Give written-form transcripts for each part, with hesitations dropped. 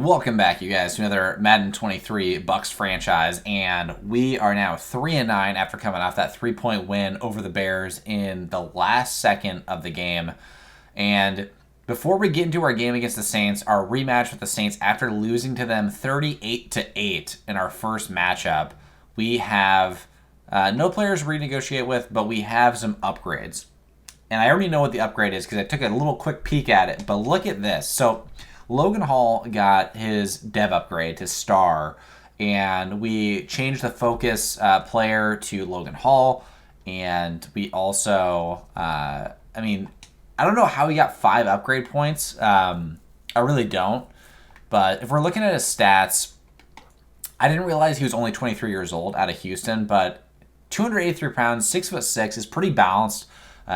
Welcome back, you guys, to another Madden 23 Bucs franchise, and we are now 3-9 after coming off that 3-point win over the Bears in the last second of the game. And before we get into our game against the Saints, our rematch with the Saints after losing to them 38-8 in our first matchup, we have no players to renegotiate with, but we have some upgrades. And I already know what the upgrade is because I took a little quick peek at it, but look at this. So Logan Hall got his dev upgrade to star, and we changed the focus player to Logan Hall, and we also, I don't know how he got 5 upgrade points. I really don't. But if we're looking at his stats, I didn't realize he was only 23 years old out of Houston, but 283 pounds, 6'6", is pretty balanced.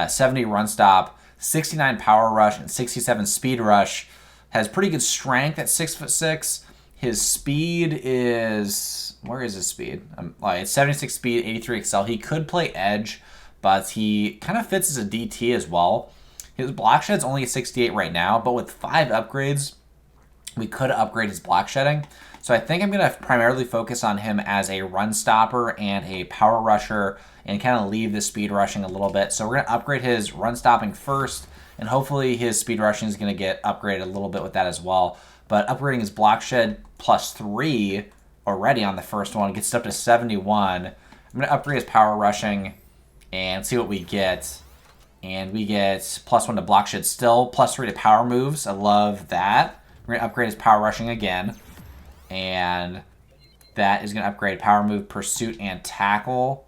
70 run stop, 69 power rush, and 67 speed rush. Has pretty good strength at 6'6". His speed is... Where is his speed? It's 76 speed, 83 excel. He could play edge, but he kind of fits as a DT as well. His block shed's only a 68 right now, but with 5 upgrades, we could upgrade his block shedding. So I think I'm going to primarily focus on him as a run stopper and a power rusher and kind of leave the speed rushing a little bit. So we're going to upgrade his run stopping first, and hopefully his speed rushing is going to get upgraded a little bit with that as well. But upgrading his block shed +3 already on the first one gets up to 71. I'm going to upgrade his power rushing and see what we get. And we get +1 to block shed still, +3 to power moves. I love that. We're going to upgrade his power rushing again. And that is going to upgrade power move, pursuit, and tackle.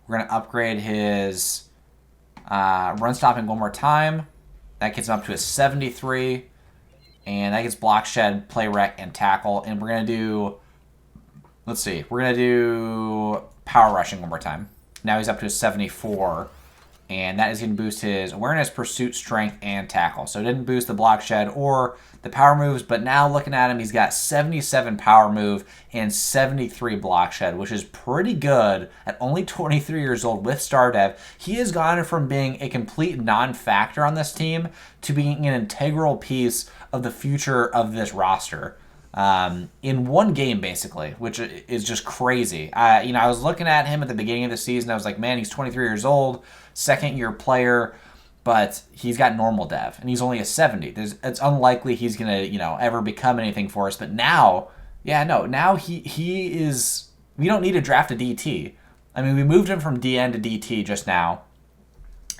We're going to upgrade his run stopping one more time. That gets him up to a 73. And that gets block shed, play rec, and tackle. And we're going to do... Let's see. We're going to do power rushing one more time. Now he's up to a 74. And that is going to boost his awareness, pursuit, strength, and tackle. So it didn't boost the block shed or the power moves, but now looking at him, he's got 77 power move and 73 block shed, which is pretty good at only 23 years old with star dev. He has gone from being a complete non-factor on this team to being an integral piece of the future of this roster. In one game, basically, which is just crazy. I was looking at him at the beginning of the season. I was like, man, he's 23 years old, second-year player, but he's got normal dev, and he's only a 70. It's unlikely he's going to, ever become anything for us. But now, now he is... We don't need to draft a DT. I mean, we moved him from DN to DT just now,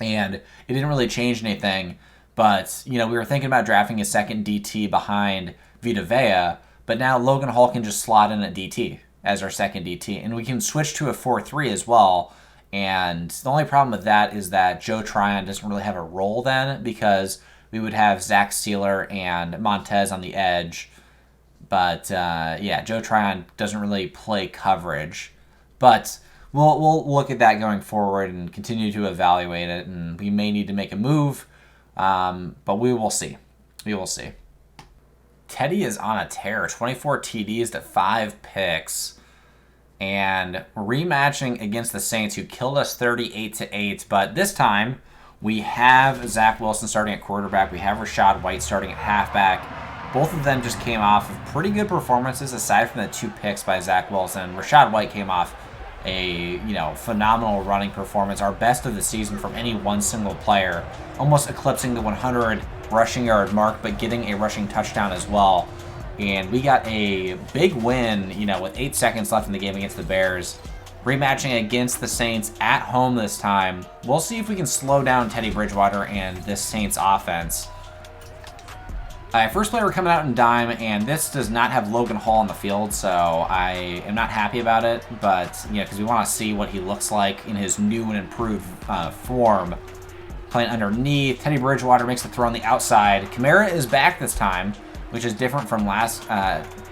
and it didn't really change anything. But, we were thinking about drafting a second DT behind Vita Vea, but now Logan Hall can just slot in at DT as our second DT. And we can switch to a 4-3 as well. And the only problem with that is that Joe Tryon doesn't really have a role then, because we would have Zach Sealer and Montez on the edge. But, Joe Tryon doesn't really play coverage. But we'll look at that going forward and continue to evaluate it. And we may need to make a move, but we will see. We will see. Teddy is on a tear. 24 TDs to 5 picks. And rematching against the Saints, who killed us 38-8. But this time, we have Zach Wilson starting at quarterback. We have Rachaad White starting at halfback. Both of them just came off of pretty good performances, aside from the 2 picks by Zach Wilson. Rachaad White came off a phenomenal running performance, our best of the season from any one single player, almost eclipsing the 100 rushing yard mark, but getting a rushing touchdown as well. And we got a big win, with 8 seconds left in the game against the Bears. Rematching against the Saints at home this time. We'll see if we can slow down Teddy Bridgewater and this Saints offense. First play, we're coming out in dime, and this does not have Logan Hall on the field, so I am not happy about it. But, because we want to see what he looks like in his new and improved form. Playing underneath. Teddy Bridgewater makes the throw on the outside. Kamara is back this time, which is different from last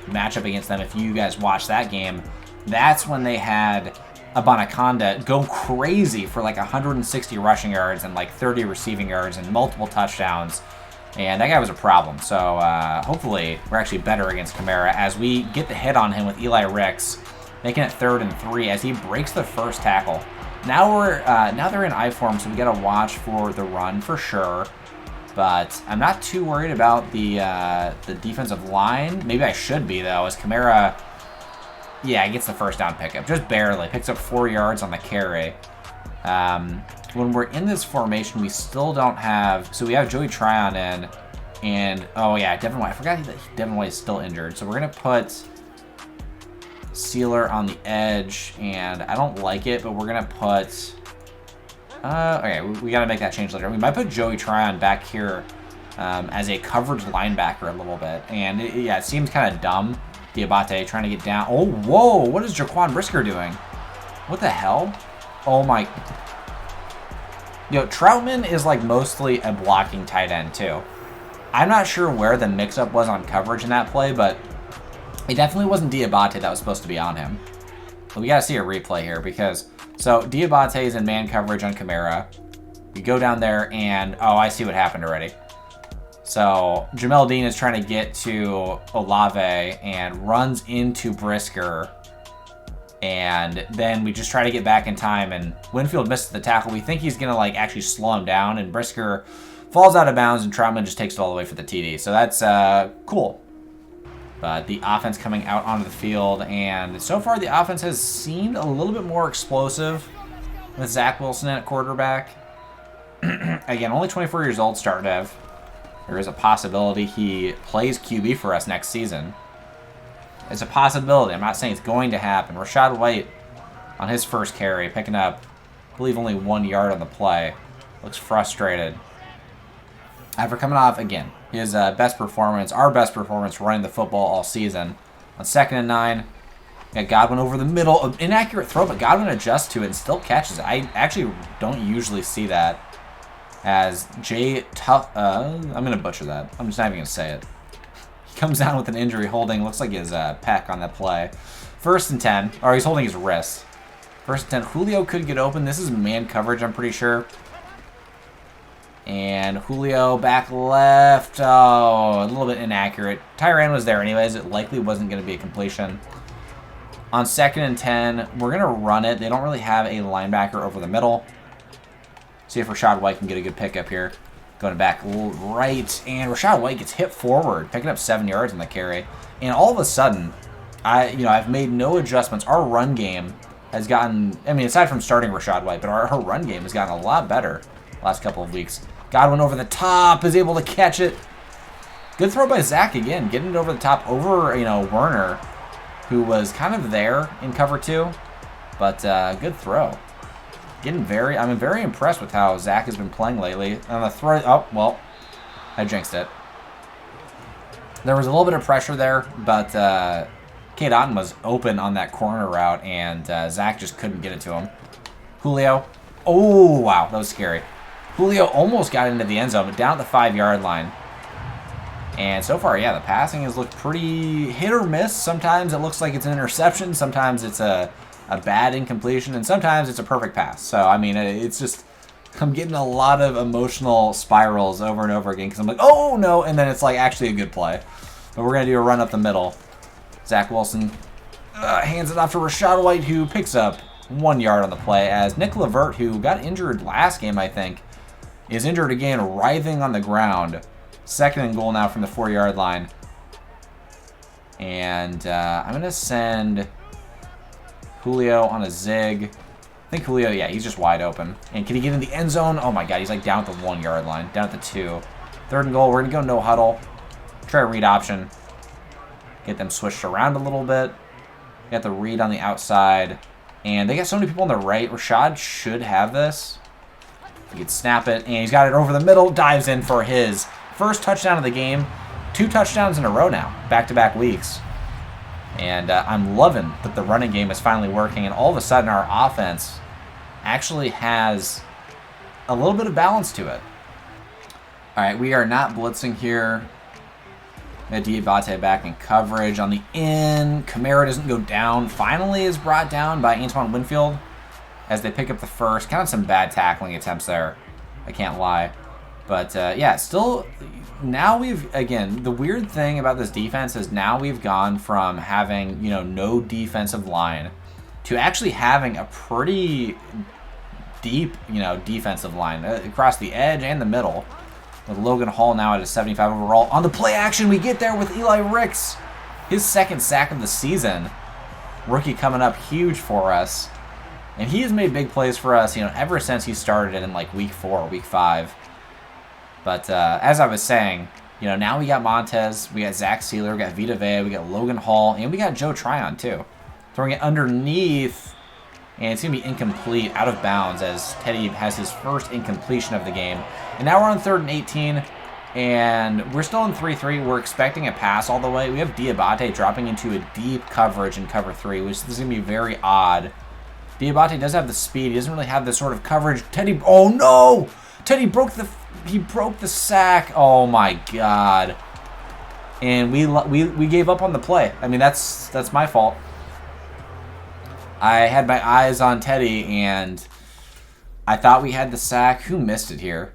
matchup against them. If you guys watched that game, that's when they had Abanaconda go crazy for like 160 rushing yards and like 30 receiving yards and multiple touchdowns. And that guy was a problem. So hopefully we're actually better against Kamara as we get the hit on him with Eli Ricks, making it 3rd and 3 as he breaks the first tackle. Now they're in I form, so we got to watch for the run for sure. But I'm not too worried about the defensive line. Maybe I should be, though, as Kamara, yeah, gets the first down pickup. Just barely. Picks up 4 yards on the carry. When we're in this formation, we still don't have... So we have Joey Tryon in, and... Oh, yeah, Devin White. I forgot that Devin White is still injured. So we're going to put Sealer on the edge, and I don't like it, but we're going to put... okay, we got to make that change later. We might put Joey Tryon back here as a coverage linebacker a little bit. And, yeah, it seems kind of dumb. Diabate trying to get down. Oh, whoa! What is Jaquan Brisker doing? What the hell? Oh, my... Yo, Troutman is, like, mostly a blocking tight end, too. I'm not sure where the mix-up was on coverage in that play, but it definitely wasn't Diabate that was supposed to be on him. But we got to see a replay here because... So, Diabate is in man coverage on Kamara. We go down there and... Oh, I see what happened already. So, Jamel Dean is trying to get to Olave and runs into Brisker. And then we just try to get back in time, and Winfield misses the tackle. We think he's going to, like, actually slow him down, and Brisker falls out of bounds, and Troutman just takes it all the way for the TD. So that's cool. But the offense coming out onto the field, and so far the offense has seemed a little bit more explosive with Zach Wilson at quarterback. Again, only 24 years old, Stardev. There is a possibility he plays QB for us next season. It's a possibility. I'm not saying it's going to happen. Rachaad White on his first carry, picking up, I believe, only 1 yard on the play. Looks frustrated. After coming off, again, his best performance, our best performance running the football all season. On 2nd and 9, got Godwin over the middle. An inaccurate throw, but Godwin adjusts to it and still catches it. I actually don't usually see that. As I'm going to butcher that. I'm just not even going to say it. He comes down with an injury holding, looks like his pec on that play. 1st and 10, or he's holding his wrist. 1st and 10, Julio could get open. This is man coverage, I'm pretty sure. And Julio back left. Oh, a little bit inaccurate. Tyrann was there anyways. It likely wasn't going to be a completion. On 2nd and 10, we're going to run it. They don't really have a linebacker over the middle. See if Rachaad White can get a good pickup here. Going back right, and Rachaad White gets hit forward, picking up 7 yards on the carry. And all of a sudden, I've made no adjustments. Our run game has gotten, I mean, aside from starting Rachaad White, but our run game has gotten a lot better the last couple of weeks. Godwin over the top, is able to catch it. Good throw by Zach again, getting it over the top over, Werner, who was kind of there in cover 2, but good throw. I'm very impressed with how Zach has been playing lately. On the throw, oh, well, I jinxed it. There was a little bit of pressure there, but Cade Otton was open on that corner route, and Zach just couldn't get it to him. Julio, oh, wow, that was scary. Julio almost got into the end zone, but down at the 5-yard line. And so far, yeah, the passing has looked pretty hit or miss. Sometimes it looks like it's an interception. Sometimes it's a bad incompletion, and sometimes it's a perfect pass. So, I mean, it's just, I'm getting a lot of emotional spirals over and over again because I'm like, oh, no, and then it's like actually a good play. But we're going to do a run up the middle. Zach Wilson hands it off to Rachaad White, who picks up 1 yard on the play, as Nick Levert, who got injured last game, I think, is injured again, writhing on the ground. 2nd and goal now from the 4-yard line. And I'm going to send Julio on a zig. I think Julio, yeah, he's just wide open. And can he get in the end zone? Oh my god, he's like down at the 1-yard line, down at the 2. 3rd and goal, we're going to go no huddle. Try a read option. Get them switched around a little bit. Got the read on the outside. And they got so many people on the right. Rachaad should have this. He could snap it, and he's got it over the middle. Dives in for his first touchdown of the game. 2 touchdowns in a row now, back-to-back weeks. And I'm loving that the running game is finally working, and all of a sudden our offense actually has a little bit of balance to it. All right, we are not blitzing here. Diabate back in coverage on the in. Kamara doesn't go down. Finally is brought down by Antoine Winfield as they pick up the first. Kind of some bad tackling attempts there, I can't lie. But, yeah, still, now we've, again, the weird thing about this defense is now we've gone from having, no defensive line to actually having a pretty deep, defensive line across the edge and the middle. with Logan Hall now at a 75 overall. On the play action, we get there with Eli Ricks. His second sack of the season. Rookie coming up huge for us. And he has made big plays for us, ever since he started in like week 4 or week 5. But as I was saying, now we got Montez, we got Zach Sealer, we got Vita Vea, we got Logan Hall, and we got Joe Tryon too. Throwing it underneath, and it's going to be incomplete, out of bounds, as Teddy has his first incompletion of the game. And now we're on 3rd and 18, and we're still in 3-3. We're expecting a pass all the way. We have Diabate dropping into a deep coverage in cover 3, which is going to be very odd. Diabate does have the speed. He doesn't really have the sort of coverage. Teddy, oh no! Teddy broke the sack. Oh my god. And we gave up on the play. I mean, that's my fault. I had my eyes on Teddy, and I thought we had the sack. Who missed it here?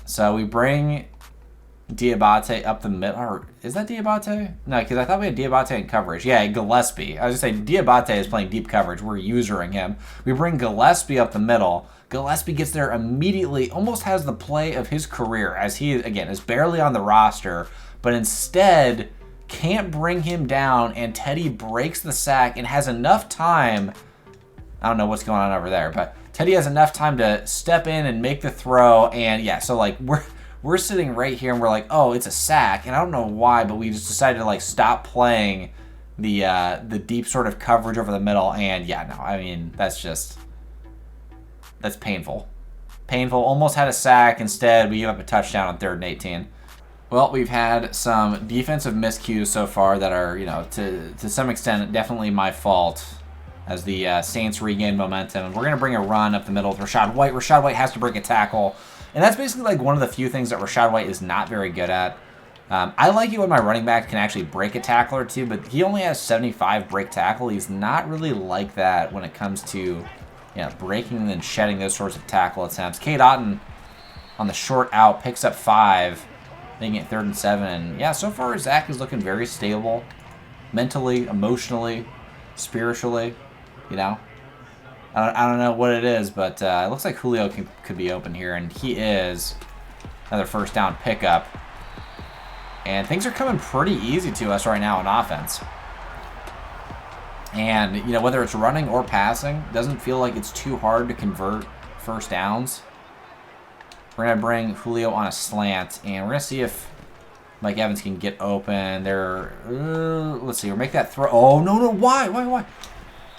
So we bring Diabate up the middle. Or is that Diabate? No, because I thought we had Diabate in coverage. Yeah, Gillespie. I was going to say, Diabate is playing deep coverage. We're usering him. We bring Gillespie up the middle. Gillespie gets there immediately, almost has the play of his career, as he, again, is barely on the roster, but instead can't bring him down, and Teddy breaks the sack and has enough time. I don't know what's going on over there, but Teddy has enough time to step in and make the throw. And yeah, so like we're sitting right here and we're like, oh, it's a sack, and I don't know why, but we just decided to like stop playing the deep sort of coverage over the middle. And yeah, no, I mean, that's painful. Almost had a sack. Instead, we give up a touchdown on 3rd and 18. Well, we've had some defensive miscues so far that are, to some extent, definitely my fault as the Saints regain momentum. And we're going to bring a run up the middle with Rachaad White. Rachaad White has to break a tackle. And that's basically like one of the few things that Rachaad White is not very good at. I like it when my running back can actually break a tackle or two, but he only has 75 break tackle. He's not really like that when it comes to breaking and then shedding those sorts of tackle attempts. Cade Otton on the short out picks up 5. Making it 3rd and 7. And yeah, so far Zach is looking very stable. Mentally, emotionally, spiritually. I don't know what it is, but it looks like Julio could be open here. And he is. Another first down pickup. And things are coming pretty easy to us right now on offense. And, whether it's running or passing, doesn't feel like it's too hard to convert first downs. We're going to bring Julio on a slant, and we're going to see if Mike Evans can get open. Let's see. We'll make that throw. Oh, no. Why?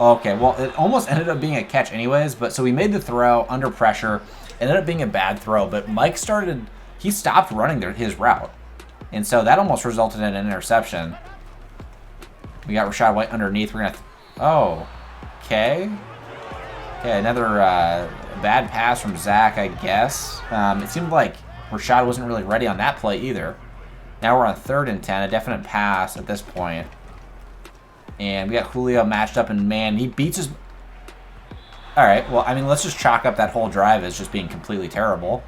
Okay, well, it almost ended up being a catch anyways, but so we made the throw under pressure. It ended up being a bad throw, but Mike he stopped running his route. And so that almost resulted in an interception. We got Rachaad White underneath. We're going to... okay. Okay, another... bad pass from Zach, I guess. It seemed like Rachaad wasn't really ready on that play either. Now we're on 3rd and 10, a definite pass at this point. And we got Julio matched up, and man, he beats his... Alright, well, I mean, let's just chalk up that whole drive as just being completely terrible.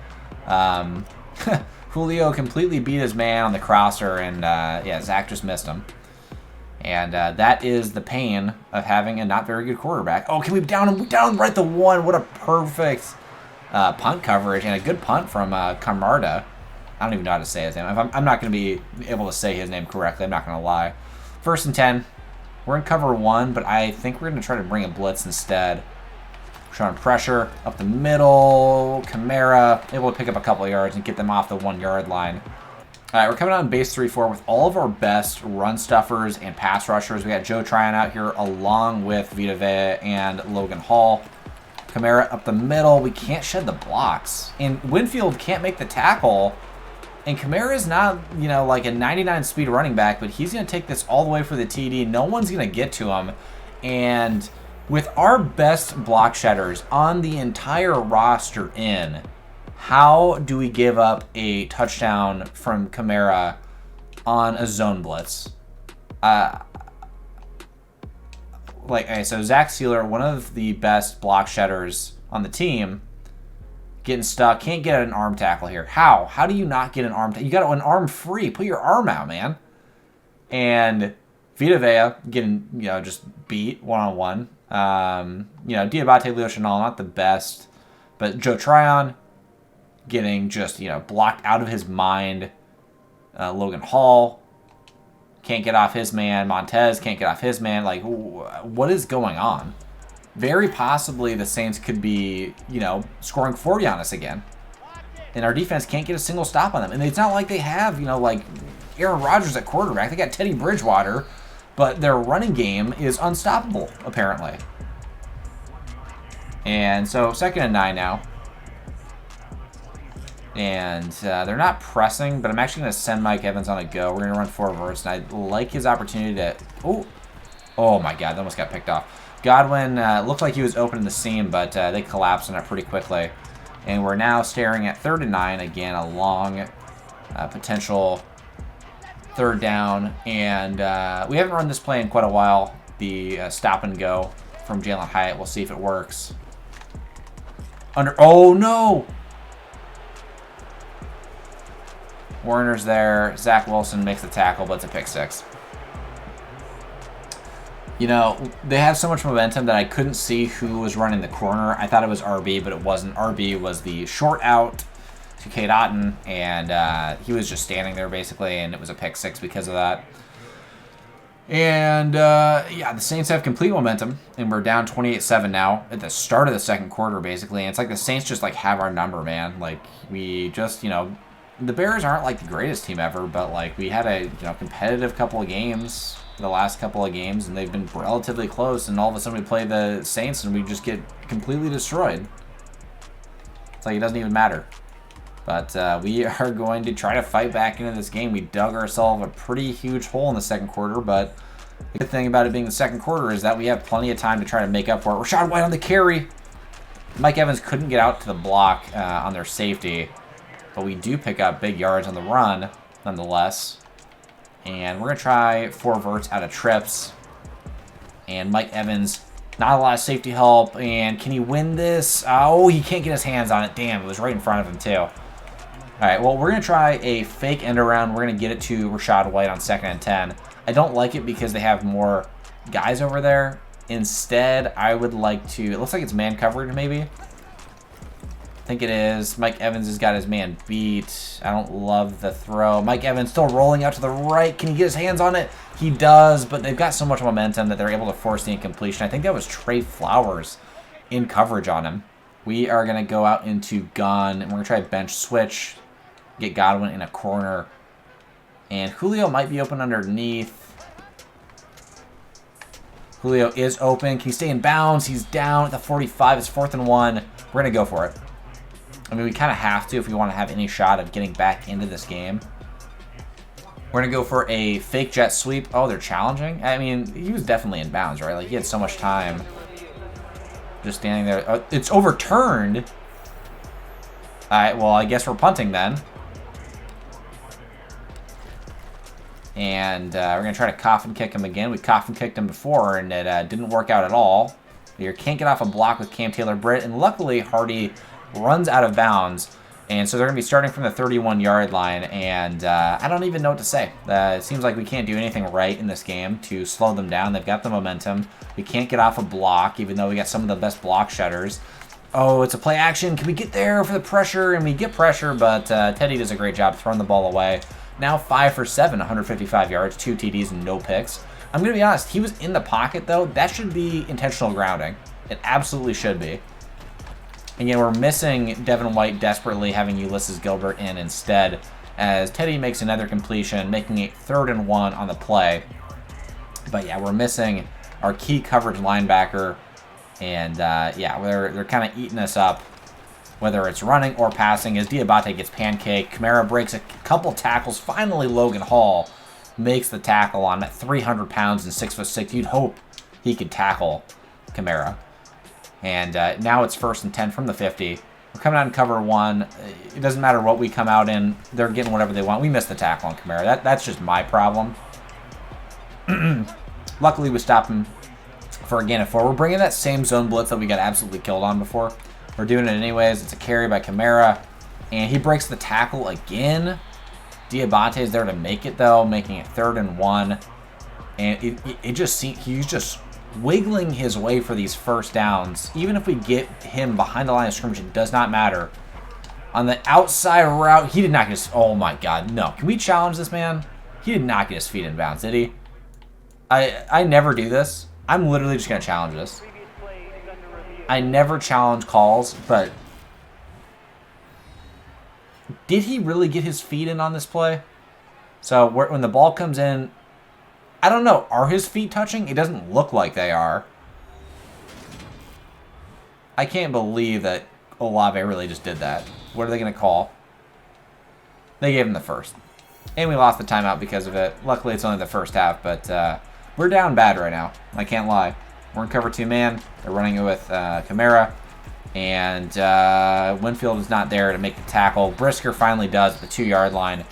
Julio completely beat his man on the crosser, and yeah, Zach just missed him. And that is the pain of having a not very good quarterback. Oh, can we down him? We down him right the 1. What a perfect punt coverage and a good punt from Camarda. I don't even know how to say his name. I'm not going to be able to say his name correctly. I'm not going to lie. 1st and 10. We're in cover 1, but I think we're going to try to bring a blitz instead. Showing pressure up the middle. Kamara able to pick up a couple of yards and get them off the 1-yard line. All right, we're coming out in base 3-4 with all of our best run stuffers and pass rushers. We got Joe Tryon out here along with Vita Vea and Logan Hall. Kamara up the middle. We can't shed the blocks. And Winfield can't make the tackle. And Kamara is not, like a 99 speed running back, but he's going to take this all the way for the TD. No one's going to get to him. And with our best block shedders on the entire roster in, how do we give up a touchdown from Kamara on a zone blitz? Okay, so Zach Sealer, one of the best block shedders on the team, getting stuck. Can't get an arm tackle here. How? How do you not get an arm tackle? You got an arm free. Put your arm out, man. And Vita Vea getting, just beat one-on-one. Diabate, Leo Chenal, not the best. But Joe Tryon getting just, blocked out of his mind. Logan Hall can't get off his man. Montez can't get off his man. Like, what is going on? Very possibly the Saints could be, scoring 40 on us again. And our defense can't get a single stop on them. And it's not like they have, like Aaron Rodgers at quarterback. They got Teddy Bridgewater, but their running game is unstoppable, apparently. And so 2nd and 9 now. And they're not pressing, but I'm actually going to send Mike Evans on a go. We're going to run 4 verts, and I like his opportunity to... Oh my God, that almost got picked off. Godwin looked like he was open in the seam, but they collapsed on it pretty quickly. And we're now staring at 3rd and 9. Again, a long potential 3rd down. And we haven't run this play in quite a while. The stop and go from Jalen Hyatt. We'll see if it works. Oh, no! Warner's there. Zach Wilson makes the tackle, but it's a pick 6. They have so much momentum that I couldn't see who was running the corner. I thought it was RB, but it wasn't. RB was the short out to Cade Otton, and he was just standing there basically, and it was a pick 6 because of that. And, the Saints have complete momentum, and we're down 28-7 now at the start of the 2nd quarter, basically. And it's like the Saints just, have our number, man. Like, we just, the Bears aren't, the greatest team ever, but, we had a, competitive couple of games, the last couple of games, and they've been relatively close, and all of a sudden we play the Saints, and we just get completely destroyed. It's like it doesn't even matter. But we are going to try to fight back into this game. We dug ourselves a pretty huge hole in the 2nd quarter, but the good thing about it being the 2nd quarter is that we have plenty of time to try to make up for it. Rashad White on the carry. Mike Evans couldn't get out to the block on their safety, but we do pick up big yards on the run, nonetheless. And we're going to try 4 verts out of trips. And Mike Evans, not a lot of safety help. And can he win this? Oh, he can't get his hands on it. Damn, it was right in front of him, too. All right, well, we're going to try a fake end around. We're going to get it to Rashad White on 2nd and 10. I don't like it because they have more guys over there. Instead, I would like to... It looks like it's man coverage, maybe. I think it is. Mike Evans has got his man beat. I don't love the throw. Mike Evans still rolling out to the right. Can he get his hands on it? He does, but they've got so much momentum that they're able to force the incompletion. I think that was Trey Flowers in coverage on him. We are going to go out into gun, and we're going to try a bench switch, get Godwin in a corner. And Julio might be open underneath. Julio is open. Can he stay in bounds? He's down at the 45. It's 4th and 1. We're going to go for it. I mean, we kind of have to if we want to have any shot of getting back into this game. We're going to go for a fake jet sweep. Oh, they're challenging? I mean, he was definitely in bounds, right? Like, he had so much time just standing there. Oh, it's overturned. All right, well, I guess we're punting then. And we're going to try to coffin kick him again. We coffin kicked him before, and it didn't work out at all. You can't get off a block with Cam Taylor-Britt, and luckily Hardy runs out of bounds, and so they're going to be starting from the 31-yard line, and I don't even know what to say. It seems like we can't do anything right in this game to slow them down. They've got the momentum. We can't get off a block, even though we got some of the best block shedders. Oh, it's a play action. Can we get there for the pressure? And we get pressure, but Teddy does a great job throwing the ball away. Now 5 for 7, 155 yards, 2 TDs, and no picks. I'm going to be honest. He was in the pocket, though. That should be intentional grounding. It absolutely should be. Again, we're missing Devin White desperately, having Ulysses Gilbert in instead, as Teddy makes another completion, making it 3rd and 1 on the play. But yeah, we're missing our key coverage linebacker, and yeah, they're kind of eating us up, whether it's running or passing, as Diabate gets pancaked. Kamara breaks a couple tackles. Finally, Logan Hall makes the tackle on him at 300 pounds and 6'6". You'd hope he could tackle Kamara. And now it's 1st and 10 from the 50. We're coming out in cover 1. It doesn't matter what we come out in. They're getting whatever they want. We missed the tackle on Kamara. That's just my problem. Luckily, we stopped him for a gain of 4. We're bringing that same zone blitz that we got absolutely killed on before. We're doing it anyways. It's a carry by Kamara. And he breaks the tackle again. Diabate is there to make it, though, making it 3rd and 1. And it just seems he's just wiggling his way for these first downs. Even if we get him behind the line of scrimmage, it does not matter. On the outside route, he did not get his... Oh, my God. No. Can we challenge this man? He did not get his feet in bounds, did he? I never do this. I'm literally just going to challenge this. I never challenge calls, but... Did he really get his feet in on this play? So, when the ball comes in... I don't know. Are his feet touching? It doesn't look like they are. I can't believe that Olave really just did that. What are they going to call? They gave him the first. And we lost the timeout because of it. Luckily, it's only the first half, but we're down bad right now. I can't lie. We're in cover 2 man. They're running it with Kamara. And Winfield is not there to make the tackle. Brisker finally does at the 2-yard line.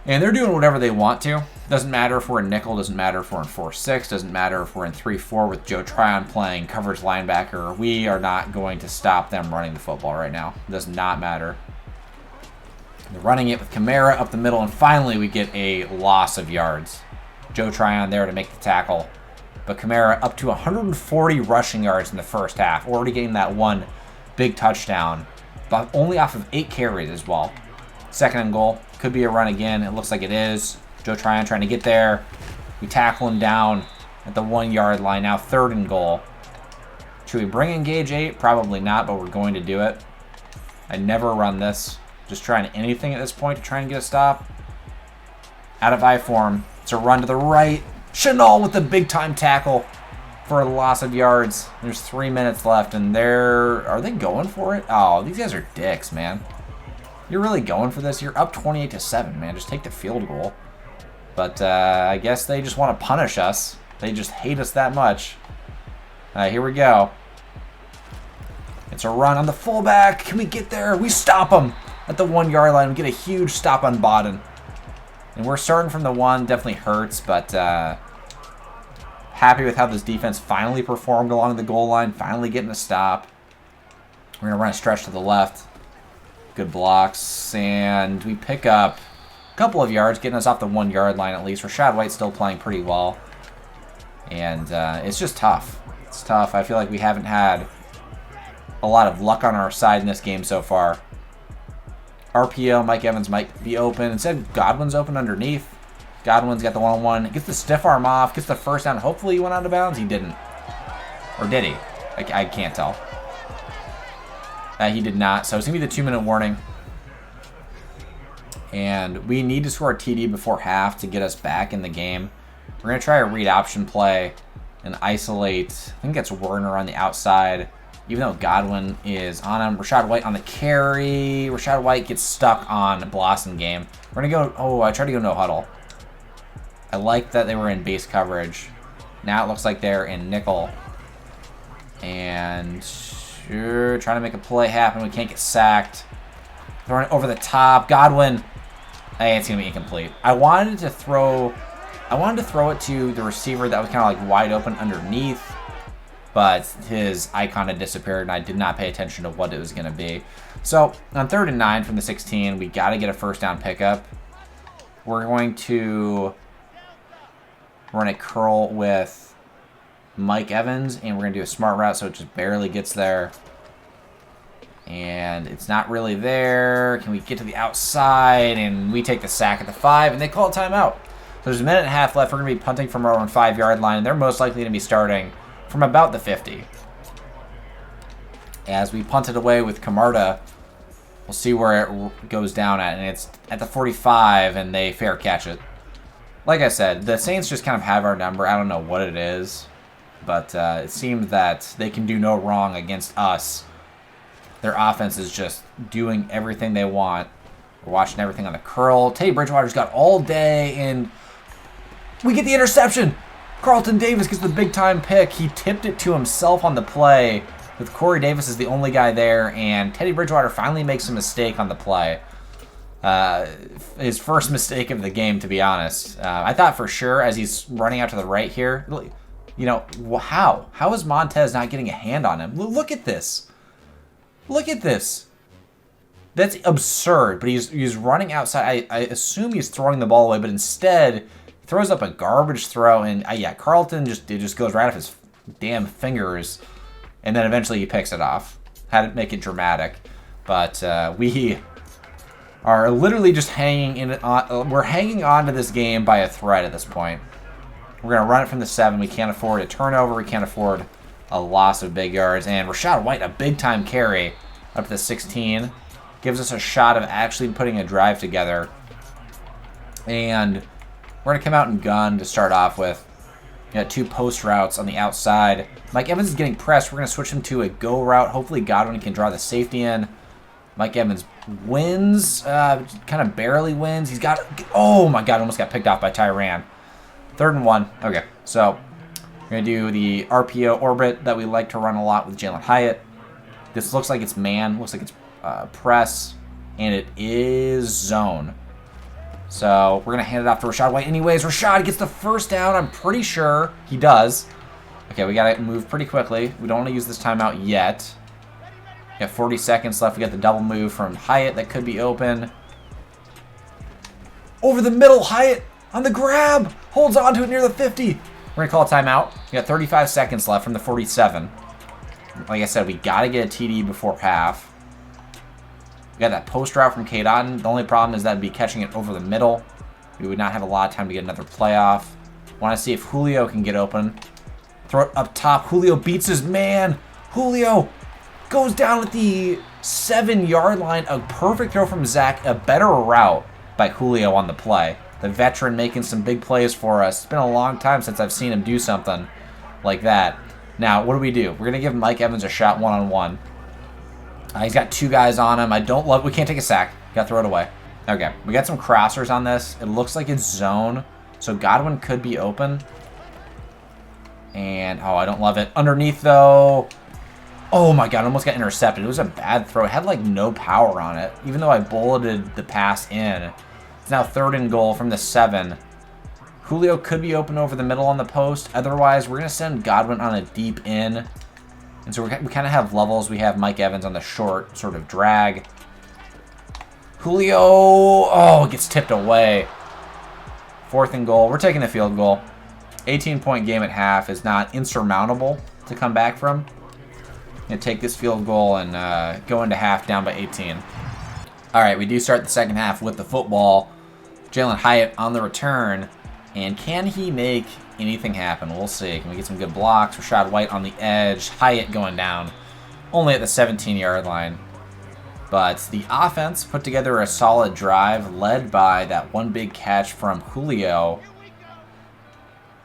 And they're doing whatever they want to. Doesn't matter if we're in nickel. Doesn't matter if we're in 4-6. Doesn't matter if we're in 3-4 with Joe Tryon playing coverage linebacker. We are not going to stop them running the football right now. Does not matter. They're running it with Kamara up the middle. And finally, we get a loss of yards. Joe Tryon there to make the tackle. But Kamara up to 140 rushing yards in the first half. Already getting that one big touchdown. But only off of 8 carries as well. Second and goal. Could be a run again. It looks like it is. Joe Tryon trying to get there. We tackle him down at the 1-yard line. Now 3rd and goal. Should we bring in Gauge 8? Probably not, but we're going to do it. I never run this. Just trying anything at this point to try and get a stop. Out of I form. It's a run to the right. Chenal with the big-time tackle for a loss of yards. There's 3 minutes left, and are they going for it? Oh, these guys are dicks, man. You're really going for this? You're up 28-7, man. Just take the field goal. But I guess they just want to punish us. They just hate us that much. Here we go. It's a run on the fullback. Can we get there? We stop him at the 1-yard line. We get a huge stop on Bodden. And we're starting from the 1. Definitely hurts, but happy with how this defense finally performed along the goal line. Finally getting a stop. We're going to run a stretch to the left. Good blocks. And we pick up a couple of yards, getting us off the 1-yard line at least. Rachaad White's still playing pretty well. And it's just tough. It's tough. I feel like we haven't had a lot of luck on our side in this game so far. RPO, Mike Evans might be open. Instead, Godwin's open underneath. Godwin's got the 1-on-1. Gets the stiff arm off. Gets the first down. Hopefully he went out of bounds. He didn't. Or did he? I can't tell. He did not. So it's going to be the 2-minute warning. And we need to score a TD before half to get us back in the game. We're going to try a read option play and isolate. I think that's Werner on the outside. Even though Godwin is on him. Rachaad White on the carry. Rachaad White gets stuck on Blossom game. We're going to go... Oh, I tried to go no huddle. I like that they were in base coverage. Now it looks like they're in nickel. And... Sure, trying to make a play happen. We can't get sacked. Throwing it over the top. Godwin. Hey, it's going to be incomplete. I wanted to throw it to the receiver that was kind of like wide open underneath. But his icon had disappeared, and I did not pay attention to what it was going to be. So, on 3rd and 9 from the 16, we got to get a first down pickup. We're going to run a curl with Mike Evans, and we're going to do a smart route so it just barely gets there. And it's not really there. Can we get to the outside? And we take the sack at the 5, and they call a timeout. So there's a minute and a half left. We're going to be punting from our own 5-yard line, and they're most likely going to be starting from about the 50. As we punt it away with Camarda, we'll see where it goes down at, and it's at the 45, and they fair catch it. Like I said, the Saints just kind of have our number. I don't know what it is, but it seems that they can do no wrong against us. Their offense is just doing everything they want. We're watching everything on the curl. Teddy Bridgewater's got all day, and we get the interception. Carlton Davis gets the big-time pick. He tipped it to himself on the play, with Corey Davis as the only guy there, and Teddy Bridgewater finally makes a mistake on the play. His first mistake of the game, to be honest. I thought for sure, as he's running out to the right here, you know, how? How is Montez not getting a hand on him? Look at this. Look at this. That's absurd, but he's running outside. I assume he's throwing the ball away, but instead... throws up a garbage throw, and yeah, Carlton just goes right off his damn fingers, and then eventually he picks it off. Had to make it dramatic. But we are literally just hanging in. We're hanging on to this game by a thread at this point. We're going to run it from the 7. We can't afford a turnover. We can't afford a loss of big yards. And Rachaad White, a big-time carry up to the 16. Gives us a shot of actually putting a drive together. And we're going to come out and gun to start off with. We got 2 post routes on the outside. Mike Evans is getting pressed. We're going to switch him to a go route. Hopefully Godwin can draw the safety in. Mike Evans wins. Kind of barely wins. He's got... Oh, my God. Almost got picked off by Tyrann. 3rd and 1. Okay, so we're going to do the RPO orbit that we like to run a lot with Jalin Hyatt. This looks like it's man. Looks like it's press. And it is zone. So we're going to hand it off to Rachaad White anyways. Rachaad gets the first down. I'm pretty sure he does. Okay, we got to move pretty quickly. We don't want to use this timeout yet. We got 40 seconds left. We got the double move from Hyatt that could be open. Over the middle, Hyatt on the grab. Holds on to it near the 50. We're going to call a timeout. We got 35 seconds left from the 47. Like I said, we got to get a TD before half. We got that post route from Cade Otton. The only problem is that would be catching it over the middle. We would not have a lot of time to get another playoff. Want to see if Julio can get open. Throw it up top. Julio beats his man. Julio goes down at the 7-yard line. A perfect throw from Zach. A better route by Julio on the play. The veteran making some big plays for us. It's been a long time since I've seen him do something like that. Now, what do? We're going to give Mike Evans a shot one-on-one. He's got 2 guys on him. We can't take a sack. Got to throw it away. Okay, we got some crossers on this. It looks like it's zone. So Godwin could be open. And, oh, I don't love it. Underneath, though. Oh, my God, almost got intercepted. It was a bad throw. It had, like, no power on it. Even though I bulleted the pass in. It's now 3rd and goal from the 7. Julio could be open over the middle on the post. Otherwise, we're going to send Godwin on a deep in. And so we kind of have levels. We have Mike Evans on the short sort of drag. Julio, oh, gets tipped away. 4th and goal. We're taking a field goal. 18-point game at half is not insurmountable to come back from. Going to take this field goal and go into half down by 18. All right, we do start the second half with the football. Jalin Hyatt on the return. And can he make anything happen? We'll see. Can we get some good blocks? Rachaad White on the edge. Hyatt going down. Only at the 17-yard line. But the offense put together a solid drive led by that one big catch from Julio.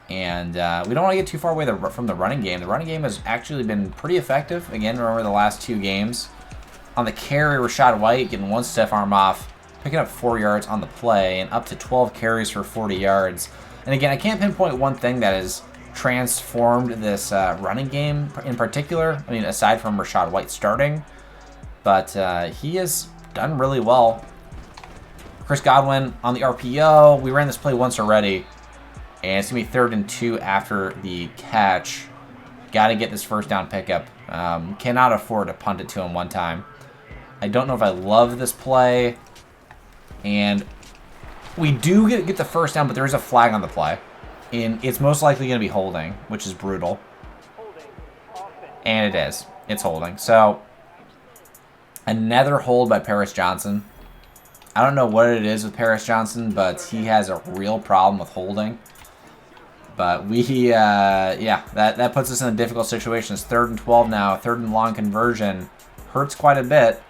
And we don't want to get too far away from the running game. The running game has actually been pretty effective. Again, remember the last 2 games. On the carry, Rachaad White getting 1 stiff arm off. Picking up 4 yards on the play and up to 12 carries for 40 yards. And again, I can't pinpoint one thing that has transformed this running game in particular. I mean, aside from Rachaad White starting. But he has done really well. Chris Godwin on the RPO. We ran this play once already. And it's going to be 3rd and 2 after the catch. Got to get this first down pickup. Cannot afford to punt it to him one time. I don't know if I love this play. And we do get the first down, but there is a flag on the play. And it's most likely going to be holding, which is brutal. And it is. It's holding. So, another hold by Paris Johnson. I don't know what it is with Paris Johnson, but he has a real problem with holding. But that puts us in a difficult situation. It's 3rd and 12 now. 3rd and long conversion. Hurts quite a bit.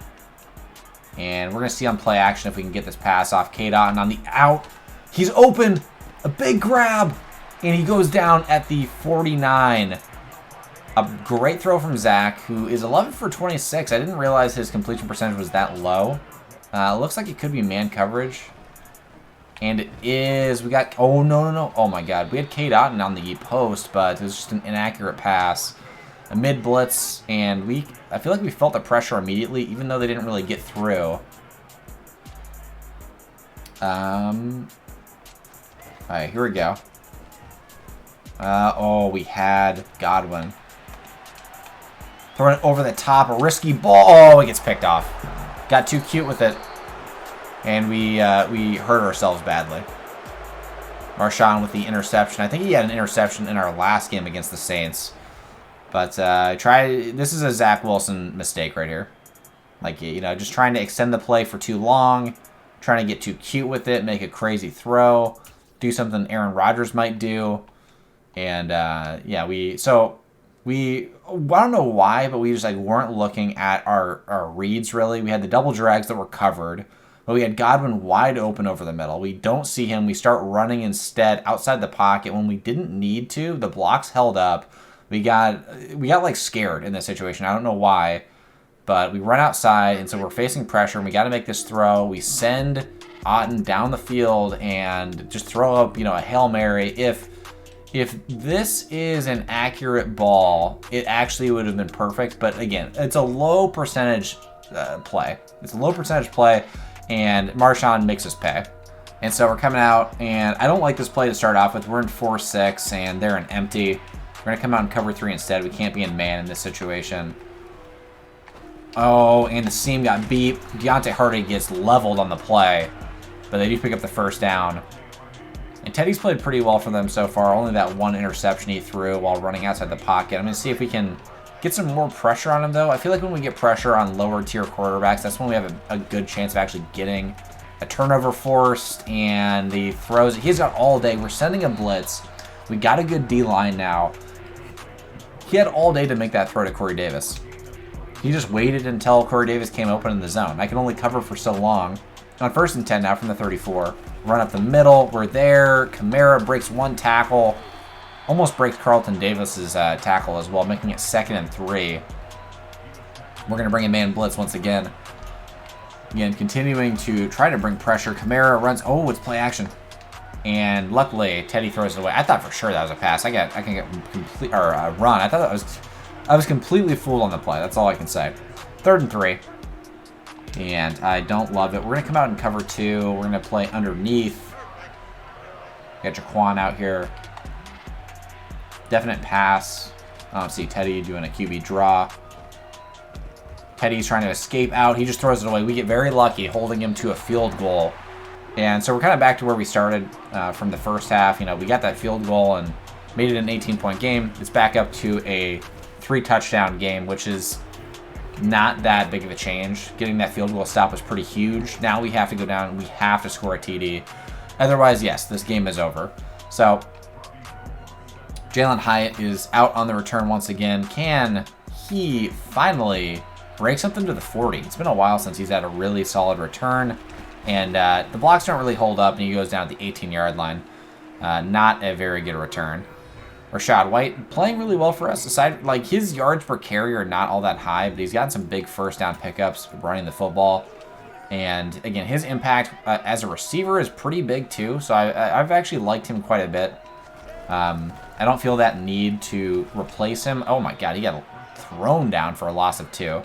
And we're going to see on play action if we can get this pass off. Cade Otton on the out. He's open. A big grab. And he goes down at the 49. A great throw from Zach, who is 11 for 26. I didn't realize his completion percentage was that low. Looks like it could be man coverage. And it is. We got... Oh, no. Oh, my God. We had Cade Otton on the post, but it was just an inaccurate pass. A mid-blitz, and I feel like we felt the pressure immediately, even though they didn't really get through. Alright, here we go. We had Godwin. Throwing it over the top, a risky ball. Oh, it gets picked off. Got too cute with it. And we hurt ourselves badly. Marshawn with the interception. I think he had an interception in our last game against the Saints. But this is a Zach Wilson mistake right here. Like, you know, just trying to extend the play for too long, trying to get too cute with it, make a crazy throw, do something Aaron Rodgers might do. And, yeah, I don't know why, but we just, like, weren't looking at our reads, really. We had the double drags that were covered, but we had Godwin wide open over the middle. We don't see him. We start running instead outside the pocket when we didn't need to. The blocks held up. We got like, scared in this situation. I don't know why. But we run outside, and so we're facing pressure, and we got to make this throw. We send Otten down the field and just throw up, you know, a Hail Mary. If this is an accurate ball, it actually would have been perfect. But again, it's a low percentage play. It's a low percentage play, and Marshawn makes us pay. And so we're coming out, and I don't like this play to start off with. We're in 4-6, and they're in empty. We're going to come out in cover 3 instead. We can't be in man in this situation. Oh, and the seam got beat. Deontay Hardy gets leveled on the play, but they do pick up the first down. And Teddy's played pretty well for them so far. Only that one interception he threw while running outside the pocket. I'm going to see if we can get some more pressure on him, though. I feel like when we get pressure on lower-tier quarterbacks, that's when we have a good chance of actually getting a turnover forced. And the throws, he's got all day. We're sending a blitz. We got a good D-line now. He had all day to make that throw to Corey Davis. He just waited until Corey Davis came open in the zone. I can only cover for so long. On 1st and 10 now from the 34. Run up the middle. We're there. Kamara breaks one tackle. Almost breaks Carlton Davis's tackle as well, making it 2nd and 3. We're going to bring a man blitz once again. Again, continuing to try to bring pressure. Kamara runs. Oh, it's play action. And luckily, Teddy throws it away. I thought for sure that was a pass. I can get complete or a run. I thought that was. I was completely fooled on the play. That's all I can say. 3rd and 3. And I don't love it. We're going to come out and cover 2. We're going to play underneath. Got Jaquan out here. Definite pass. I don't see Teddy doing a QB draw. Teddy's trying to escape out. He just throws it away. We get very lucky holding him to a field goal. And so we're kind of back to where we started from the first half. You know, we got that field goal and made it an 18-point game. It's back up to a 3-touchdown game, which is not that big of a change. Getting that field goal stop was pretty huge. Now we have to go down and we have to score a TD. Otherwise, yes, this game is over. So Jalen Hyatt is out on the return once again. Can he finally break something to the 40? It's been a while since he's had a really solid return. And the blocks don't really hold up, and he goes down at the 18-yard line. Not a very good return. Rachaad White playing really well for us. Aside, like, his yards per carry are not all that high, but he's gotten some big first down pickups running the football. And again, his impact as a receiver is pretty big too. So I've actually liked him quite a bit. I don't feel that need to replace him. Oh my God, he got thrown down for a loss of 2.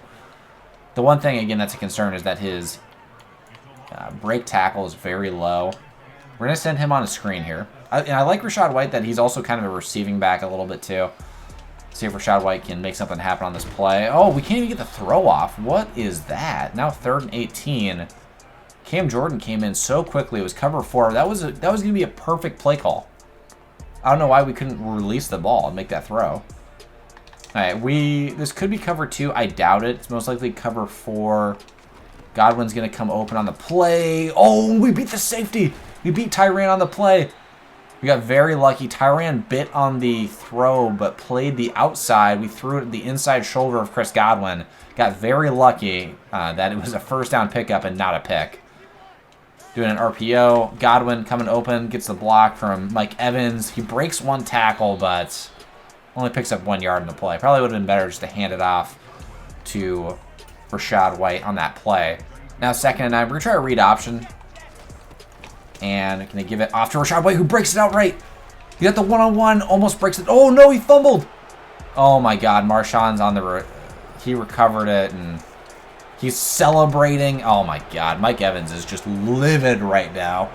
The one thing again that's a concern is that his break tackle is very low. We're going to send him on a screen here. And I like Rachaad White that he's also kind of a receiving back a little bit too. See if Rachaad White can make something happen on this play. Oh, we can't even get the throw off. What is that? Now 3rd and 18. Cam Jordan came in so quickly. It was cover 4. That was going to be a perfect play call. I don't know why we couldn't release the ball and make that throw. All right, this could be cover 2. I doubt it. It's most likely cover 4. Godwin's going to come open on the play. Oh, we beat the safety. We beat Tyrann on the play. We got very lucky. Tyrann bit on the throw, but played the outside. We threw it at the inside shoulder of Chris Godwin. Got very lucky that it was a first down pickup and not a pick. Doing an RPO. Godwin coming open. Gets the block from Mike Evans. He breaks one tackle, but only picks up 1 yard in the play. Probably would have been better just to hand it off to Rachaad White on that play. Now 2nd and 9. We're going to try a read option. And going to give it off to Rachaad White, who breaks it outright. He got the one-on-one, almost breaks it. Oh, no, he fumbled. Oh, my God. Marshawn's on the... he recovered it, and he's celebrating. Oh, my God. Mike Evans is just livid right now.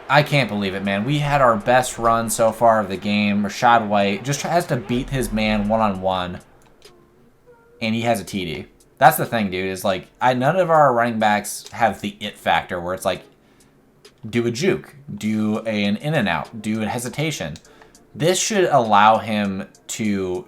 I can't believe it, man. We had our best run so far of the game. Rachaad White just has to beat his man one-on-one, and he has a TD. That's the thing, dude, is like, none of our running backs have the it factor where it's like, do a juke, do an in and out, do a hesitation. This should allow him to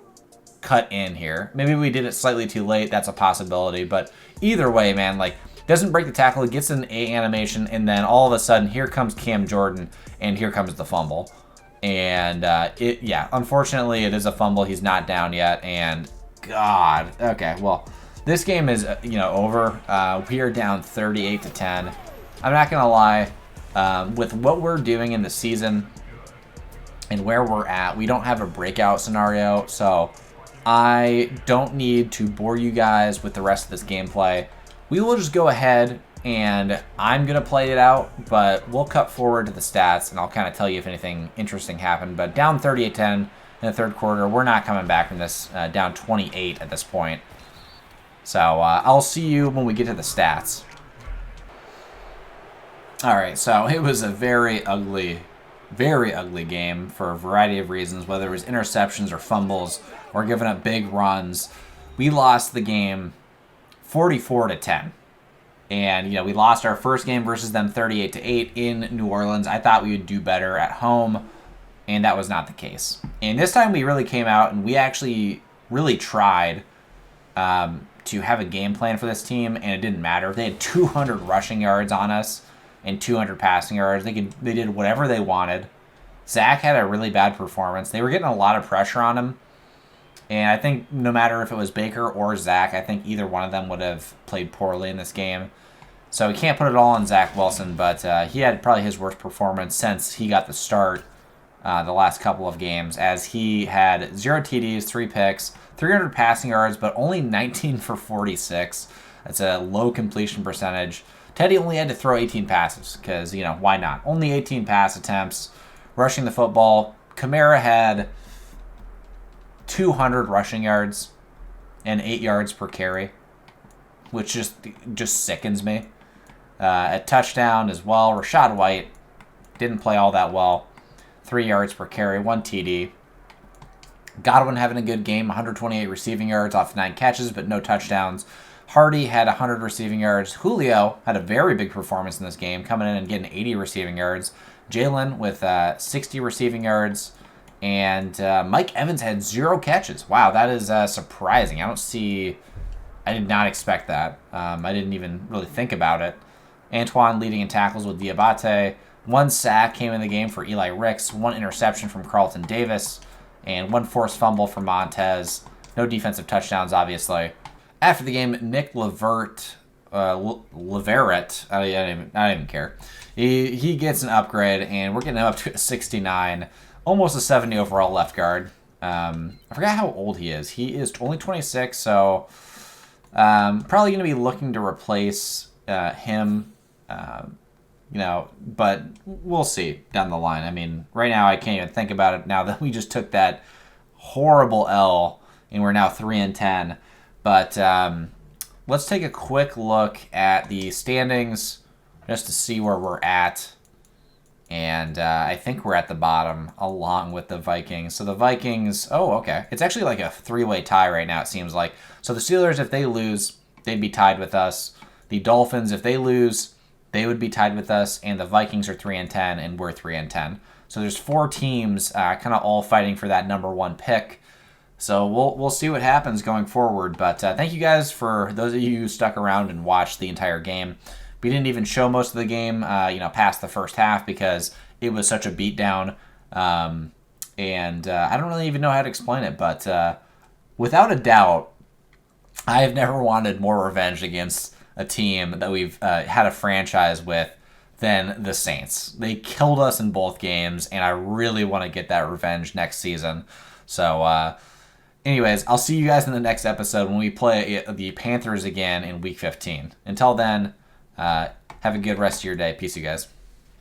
cut in here. Maybe we did it slightly too late. That's a possibility. But either way, man, like, doesn't break the tackle. It gets an A animation, and then all of a sudden, here comes Cam Jordan, and here comes the fumble. And, unfortunately, it is a fumble. He's not down yet, and God. Okay, well, this game is, over. We are down 38-10. I'm not going to lie. With what we're doing in the season and where we're at, we don't have a breakout scenario, so I don't need to bore you guys with the rest of this gameplay. We will just go ahead, and I'm going to play it out, but we'll cut forward to the stats, and I'll kind of tell you if anything interesting happened. But down 38-10 in the third quarter. We're not coming back from this, down 28 at this point. So I'll see you when we get to the stats. All right, so it was a very ugly game for a variety of reasons, whether it was interceptions or fumbles or giving up big runs. We lost the game 44-10. And, we lost our first game versus them 38-8 in New Orleans. I thought we would do better at home, and that was not the case. And this time we really came out, and we actually really tried to have a game plan for this team, and it didn't matter. They had 200 rushing yards on us and 200 passing yards. They did whatever they wanted. Zach had a really bad performance. They were getting a lot of pressure on him. And I think no matter if it was Baker or Zach, I think either one of them would have played poorly in this game. So we can't put it all on Zach Wilson, but he had probably his worst performance since he got the start the last couple of games, as he had 0 TDs, 3 picks, 300 passing yards, but only 19 for 46. That's a low completion percentage. Teddy only had to throw 18 passes because, why not? Only 18 pass attempts, rushing the football. Kamara had 200 rushing yards and 8 yards per carry, which just sickens me. A touchdown as well. Rashad White didn't play all that well. 3 yards per carry, 1 TD. Godwin having a good game, 128 receiving yards off 9 catches, but no touchdowns. Hardy had 100 receiving yards. Julio had a very big performance in this game, coming in and getting 80 receiving yards. Jalen with 60 receiving yards. And Mike Evans had 0 catches. Wow, that is surprising. I did not expect that. I didn't even really think about it. Antoine leading in tackles with Diabate. 1 sack came in the game for Eli Ricks. 1 interception from Carlton Davis. And 1 forced fumble from Montez. No defensive touchdowns, obviously. After the game, Nick Leverett, I don't even care. He gets an upgrade, and we're getting him up to a 69. Almost a 70 overall left guard. I forgot how old he is. He is only 26, so probably going to be looking to replace him, but we'll see down the line. I mean, right now I can't even think about it now that we just took that horrible L and we're now 3-10. But let's take a quick look at the standings just to see where we're at. And I think we're at the bottom along with the Vikings. So the Vikings, okay. It's actually like a 3-way tie right now, it seems like. So the Steelers, if they lose, they'd be tied with us. The Dolphins, if they lose, they would be tied with us. And the Vikings are 3-10, and we're 3-10. So there's 4 teams kind of all fighting for that number 1 pick. So we'll see what happens going forward. But thank you guys for those of you who stuck around and watched the entire game. We didn't even show most of the game, past the first half because it was such a beatdown. And I don't really even know how to explain it. But without a doubt, I have never wanted more revenge against a team that we've had a franchise with than the Saints. They killed us in both games, and I really want to get that revenge next season. So, anyways, I'll see you guys in the next episode when we play the Panthers again in Week 15. Until then, have a good rest of your day. Peace, you guys.